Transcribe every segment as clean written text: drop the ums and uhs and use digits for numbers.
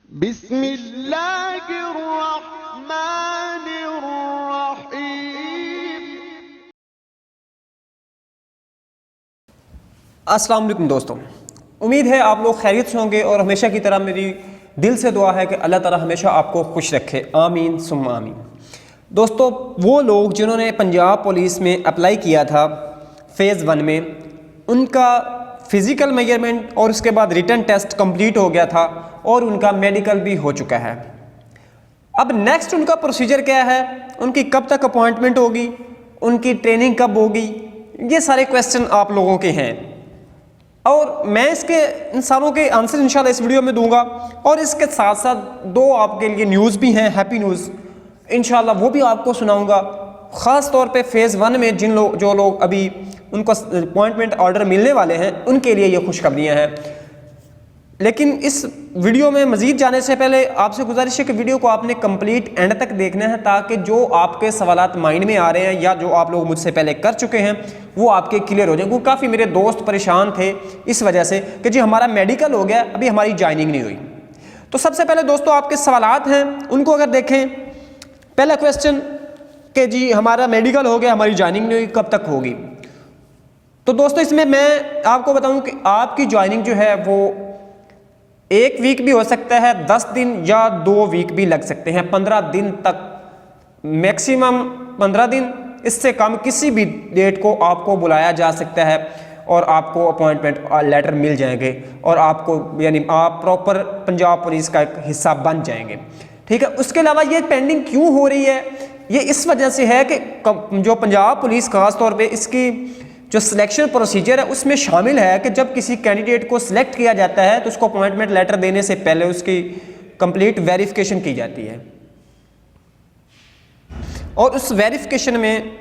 बिस्मिल्लाहिर्रहमानिर्रहीम। अस्सलाम वालेकुम दोस्तों, उम्मीद है आप लोग खैरियत से होंगे और हमेशा की तरह मेरी दिल से दुआ है कि अल्लाह ताला हमेशा आपको खुश रखे, आमीन सुम्मा आमीन। दोस्तों, वो लोग जिन्होंने पंजाब पुलिस में अप्लाई किया था फ़ेज़ 1 में, उनका फ़िज़िकल मेजरमेंट और उसके बाद रिटन टेस्ट कंप्लीट हो गया था और उनका मेडिकल भी हो चुका है। अब नेक्स्ट उनका प्रोसीजर क्या है, उनकी कब तक अपॉइंटमेंट होगी, उनकी ट्रेनिंग कब होगी, ये सारे क्वेश्चन आप लोगों के हैं और मैं इसके इन सारों के आंसर इंशाल्लाह इस वीडियो में दूंगा। और इसके साथ साथ दो आपके लिए न्यूज़ भी हैं, हैप्पी न्यूज़ इंशाल्लाह वो भी आपको सुनाऊंगा। ख़ास तौर पे फ़ेज़ 1 में जो लोग अभी उनको अपॉइंटमेंट ऑर्डर मिलने वाले हैं उनके लिए ये खुशखबरियाँ हैं। लेकिन इस वीडियो में मज़ीद जाने से पहले आपसे गुजारिश है कि वीडियो को आपने कंप्लीट एंड तक देखना है, ताकि जो आपके सवालात माइंड में आ रहे हैं या जो आप लोग मुझसे पहले कर चुके हैं वो आपके क्लियर हो जाए। क्योंकि काफ़ी मेरे दोस्त परेशान थे इस वजह से कि जी हमारा मेडिकल हो गया, अभी हमारी ज्वाइनिंग नहीं हुई। तो सबसे पहले दोस्तों आपके सवालात हैं उनको अगर देखें। पहला क्वेश्चन कि जी हमारा मेडिकल हो गया, हमारी ज्वाइनिंग नहीं हुई, कब तक होगी। तो दोस्तों इसमें मैं आपको बताऊं कि आपकी ज्वाइनिंग जो है वो 1 वीक भी हो सकता है, 10 दिन या 2 वीक भी लग सकते हैं, 15 दिन तक, मैक्सिमम 15 दिन। इससे कम किसी भी डेट को आपको बुलाया जा सकता है और आपको अपॉइंटमेंट लेटर मिल जाएंगे और आपको यानी आप प्रॉपर पंजाब पुलिस का एक हिस्सा बन जाएंगे। ठीक है। उसके अलावा ये पेंडिंग क्यों हो रही है, ये इस वजह से है कि जो पंजाब पुलिस खास तौर पे इसकी जो सिलेक्शन प्रोसीजर है उसमें शामिल है कि जब किसी कैंडिडेट को सिलेक्ट किया जाता है तो उसको अपॉइंटमेंट लेटर देने से पहले उसकी कंप्लीट वेरिफिकेशन की जाती है और उस वेरिफिकेशन में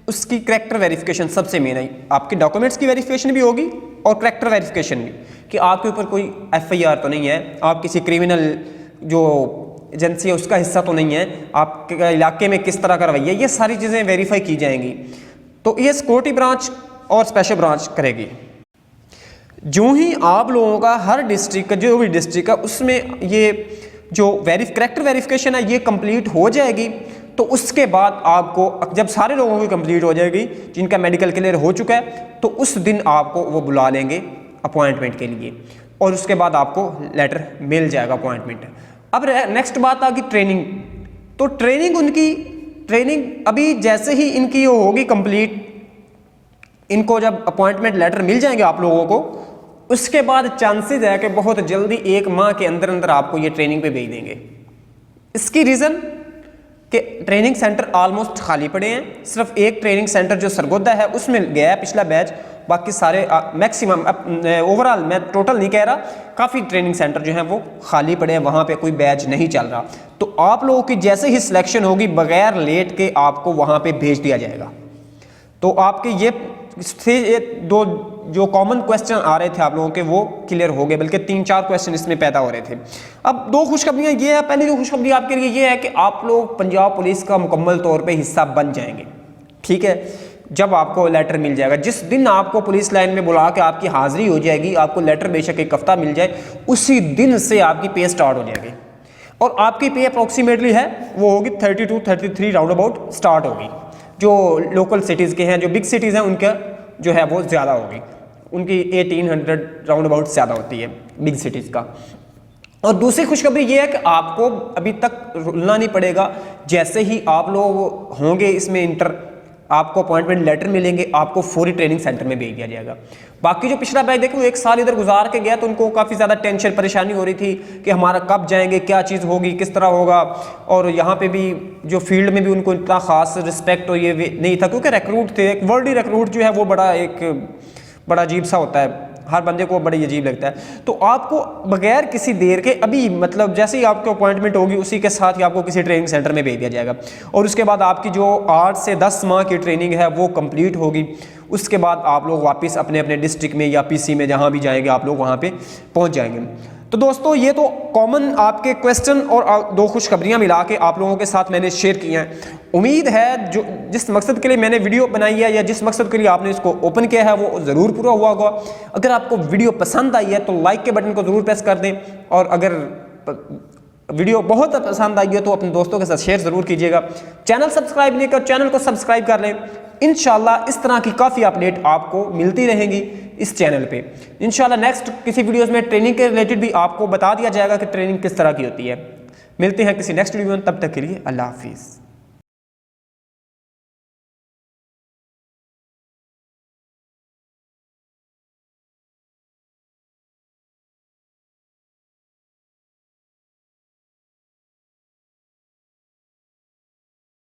उसकी करैक्टर वेरिफिकेशन सबसे मेन है। आपके डॉक्यूमेंट्स की वेरिफिकेशन भी होगी और करैक्टर वेरिफिकेशन भी, कि आपके ऊपर कोई FIR तो नहीं है, आप किसी क्रिमिनल जो एजेंसी है उसका हिस्सा तो नहीं है, आपके इलाके में किस तरह का रवैया, ये सारी चीज़ें वेरीफाई की जाएंगी। तो ये सिक्योरिटी ब्रांच और स्पेशल ब्रांच करेगी। जो ही आप लोगों का हर डिस्ट्रिक्ट का जो भी डिस्ट्रिक्ट है उसमें ये जो करैक्टर वेरिफिकेशन है ये कंप्लीट हो जाएगी, तो उसके बाद आपको जब सारे लोगों की कंप्लीट हो जाएगी जिनका मेडिकल क्लियर हो चुका है, तो उस दिन आपको वो बुला लेंगे अपॉइंटमेंट के लिए और उसके बाद आपको लेटर मिल जाएगा अपॉइंटमेंट। अब नेक्स्ट बात आ गई ट्रेनिंग। तो ट्रेनिंग अभी जैसे ही इनकी वो होगी कंप्लीट, इनको जब अपॉइंटमेंट लेटर मिल जाएंगे आप लोगों को, उसके बाद चांसेस है कि बहुत जल्दी 1 माह के अंदर अंदर आपको ये ट्रेनिंग पे भेज देंगे। इसकी रीज़न कि ट्रेनिंग सेंटर ऑलमोस्ट खाली पड़े हैं। सिर्फ एक ट्रेनिंग सेंटर जो सरगोदा है उसमें गया है पिछला बैच, बाकी सारे मैक्सिमम ओवरऑल मैं टोटल नहीं कह रहा, काफ़ी ट्रेनिंग सेंटर जो हैं वो खाली पड़े हैं, वहाँ पे कोई बैच नहीं चल रहा। तो आप लोगों की जैसे ही सिलेक्शन होगी बगैर लेट के आपको वहाँ पे भेज दिया जाएगा। तो आपके ये दो जो कॉमन क्वेश्चन आ रहे थे आप लोगों के वो क्लियर हो गए, बल्कि 3-4 क्वेश्चन इसमें पैदा हो रहे थे। अब 2 खुशखबरियाँ ये है। पहली जो खुशखबरी आपके लिए ये है कि आप लोग पंजाब पुलिस का मुकम्मल तौर पे हिस्सा बन जाएंगे। ठीक है। जब आपको लेटर मिल जाएगा, जिस दिन आपको पुलिस लाइन में बुला के आपकी हाजिरी हो जाएगी, आपको लेटर बेशक 1 हफ्ता मिल जाए, उसी दिन से आपकी पे स्टार्ट हो जाएगी और आपकी पे अप्रॉक्सीमेटली है वो होगी 32-33 राउंड अबाउट स्टार्ट होगी। जो लोकल सिटीज़ के हैं, जो बिग सिटीज़ हैं, उनका जो है वो ज़्यादा होगी, उनकी 1800 राउंड अबाउट ज़्यादा होती है बिग सिटीज़ का। और दूसरी खुशखबरी ये है कि आपको अभी तक रुलना नहीं पड़ेगा। जैसे ही आप लोग होंगे इसमें इंटर, आपको अपॉइंटमेंट लेटर मिलेंगे, आपको फौरी ट्रेनिंग सेंटर में भेज दिया जाएगा। बाकी जो पिछला बैच देखो 1 साल इधर गुजार के गया, तो उनको काफ़ी ज़्यादा टेंशन परेशानी हो रही थी कि हमारा कब जाएंगे, क्या चीज़ होगी, किस तरह होगा। और यहाँ पे भी जो फील्ड में भी उनको इतना ख़ास रिस्पेक्ट और ये नहीं था, क्योंकि रिक्रूट थे। एक वर्ल्ड रिक्रूट जो है वो बड़ा अजीब सा होता है, हर बंदे को बड़ी अजीब लगता है। तो आपको बगैर किसी देर के अभी मतलब जैसे ही आपको अपॉइंटमेंट होगी उसी के साथ ही आपको किसी ट्रेनिंग सेंटर में भेज दिया जाएगा और उसके बाद आपकी जो 8 से 10 माह की ट्रेनिंग है वो कंप्लीट होगी। उसके बाद आप लोग वापस अपने अपने डिस्ट्रिक्ट में या PC में जहाँ भी जाएंगे आप लोग वहाँ पे पहुँच जाएंगे। तो दोस्तों ये तो कॉमन आपके क्वेश्चन और 2 खुशखबरियाँ मिला के आप लोगों के साथ मैंने शेयर की हैं। उम्मीद है जो जिस मकसद के लिए मैंने वीडियो बनाई है या जिस मकसद के लिए आपने इसको ओपन किया है वो ज़रूर पूरा हुआ होगा। अगर आपको वीडियो पसंद आई है तो लाइक के बटन को ज़रूर प्रेस कर दें और अगर वीडियो बहुत पसंद आई हो तो अपने दोस्तों के साथ शेयर ज़रूर कीजिएगा। चैनल सब्सक्राइब नहीं कर, चैनल को सब्सक्राइब कर लें। इंशाल्लाह इस तरह की काफ़ी अपडेट आपको मिलती रहेंगी इस चैनल पे। इंशाल्लाह नेक्स्ट किसी वीडियोस में ट्रेनिंग के रिलेटेड भी आपको बता दिया जाएगा कि ट्रेनिंग किस तरह की होती है। मिलते हैं किसी नेक्स्ट वीडियो में, तब तक के लिए अल्लाह हाफिज़।